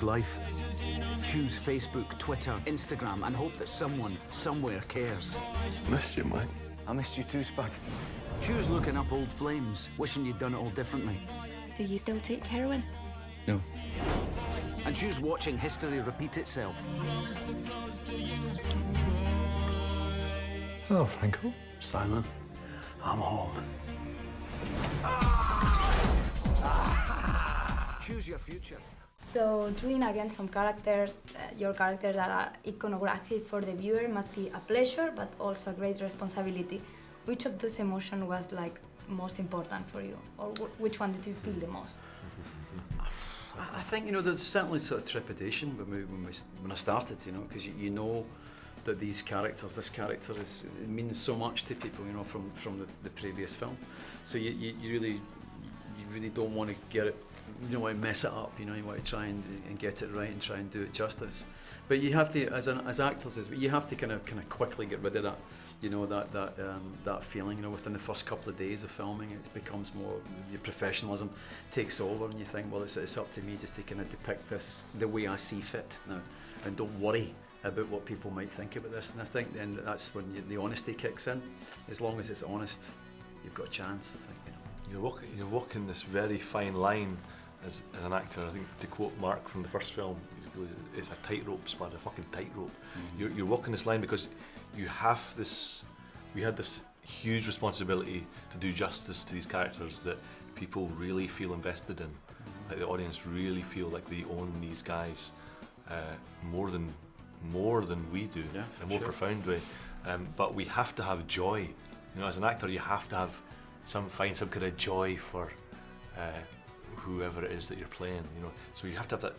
life. Choose Facebook, Twitter, Instagram, and hope that someone, somewhere cares. Missed you, man. I missed you too, Spud. Choose looking up old flames, wishing you'd done it all differently. Do you still take heroin? No. And choose watching history repeat itself. Oh, Franco. Simon, I'm home. Choose your future. So doing again some characters, your characters that are iconographic for the viewer must be a pleasure, but also a great responsibility. Which of those emotions was like most important for you, or which one did you feel the most? I think, you know, there's certainly sort of trepidation when I started, you know, because you know that this character it means so much to people, you know, from the previous film. So you really don't want to get it, you don't want to mess it up, you know, you want to try and get it right and try and do it justice. But you have to, as actors, you have to kind of quickly get rid of that, you know, that feeling, you know, within the first couple of days of filming. It becomes more, your professionalism takes over, and you think, well, it's up to me just to kind of depict this the way I see fit now, and don't worry about what people might think about this. And I think then that's when the honesty kicks in. As long as it's honest, you've got a chance, I think, you know. You're walking this very fine line as an actor. I think, to quote Mark from the first film, he goes, it's a tightrope, Spud, a fucking tightrope. Mm-hmm. You're walking this line because we had this huge responsibility to do justice to these characters that people really feel invested in. Mm-hmm. Like the audience really feel like they own these guys more than we do, in a more profound way. But we have to have joy. You know, as an actor, you have to have find some kind of joy for whoever it is that you're playing. You know, so you have to have that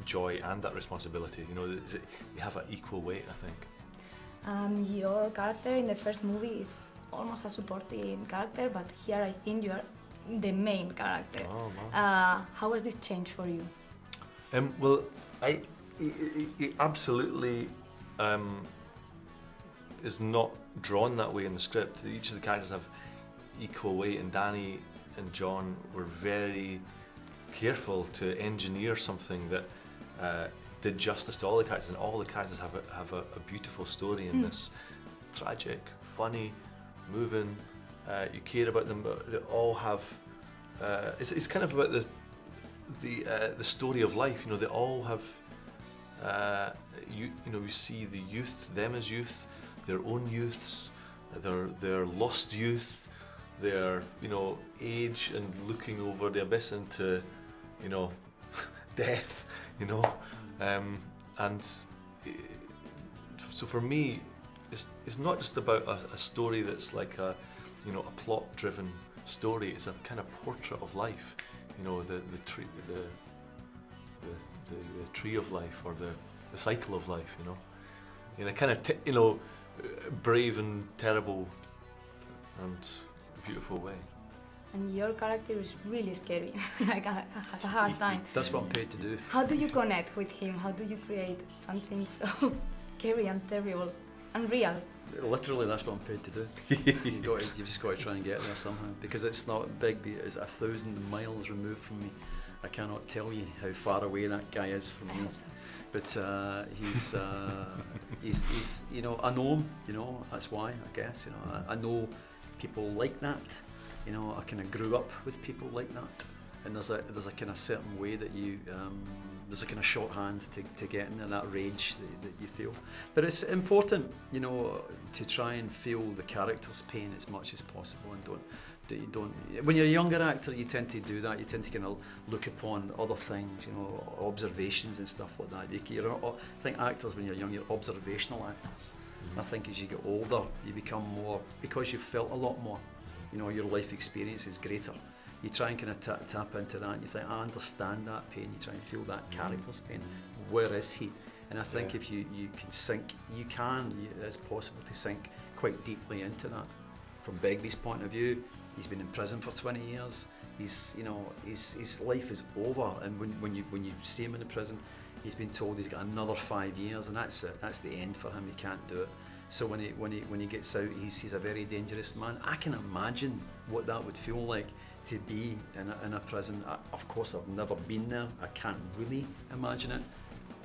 joy and that responsibility. You know, you have an equal weight, I think. Your character in the first movie is almost a supporting character, but here I think you are the main character. Oh, wow. How was this change for you? Well, it absolutely is not drawn that way in the script. Each of the characters have equal weight, and Danny and John were very careful to engineer something that did justice to all the characters, and all the characters have a beautiful story in this. Tragic, funny, moving. You care about them, but they all have. It's kind of about the story of life. You know, they all have. You know, you see the youth, them as youth, their own youths, their lost youth, their, you know, age and looking over the abyss into, you know, death, you know, and so for me, it's not just about a story that's like a, you know, a plot-driven story. It's a kind of portrait of life, you know, the tree of life, or the cycle of life, you know, in a kind of you know, brave and terrible and beautiful way. And your character is really scary. Like I had a hard time. That's what I'm paid to do. How do you connect with him? How do you create something so scary and terrible and real? Literally, that's what I'm paid to do. You've just got to try and get there somehow, because it's not Begbie. It's 1,000 miles removed from me. I cannot tell you how far away that guy is from me. But he's you know, I know him. You know, that's why, I guess. You know, I know people like that. You know, I kind of grew up with people like that, and there's a kind of certain way that you there's a kind of shorthand to get into that rage that you feel. But it's important, you know, to try and feel the character's pain as much as possible, and don't. When you're a younger actor, you tend to do that. You tend to kind of look upon other things, you know, observations and stuff like that. I think actors, when you're young, you're observational actors. Mm-hmm. I think as you get older, you become more, because you've felt a lot more. You know, your life experience is greater. You try and kind of tap into that, and you think, I understand that pain. You try and feel that character's pain. Where is he? And I think if you can sink, it's possible to sink quite deeply into that. From Begbie's point of view, he's been in prison for 20 years. He's, you know, his life is over, and when you see him in the prison, he's been told he's got another 5 years, and that's it. That's the end for him. He can't do it. So when he gets out, he's a very dangerous man. I can imagine what that would feel like to be in a prison. Of course, I've never been there. I can't really imagine it.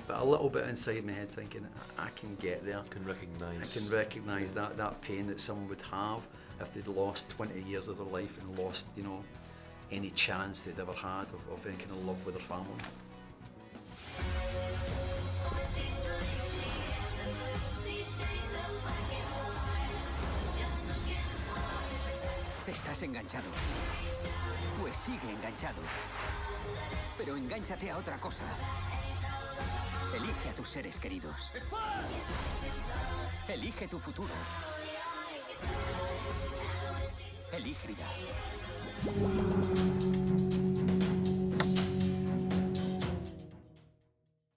But a little bit inside my head thinking, I can get there. I can recognise that pain that someone would have if they'd lost 20 years of their life and lost, you know, any chance they'd ever had of any kind of love with their family. Estás enganchado. Pues sigue enganchado. Pero engánchate a otra cosa. Elige a tus seres queridos. Elige tu futuro. Elige ya.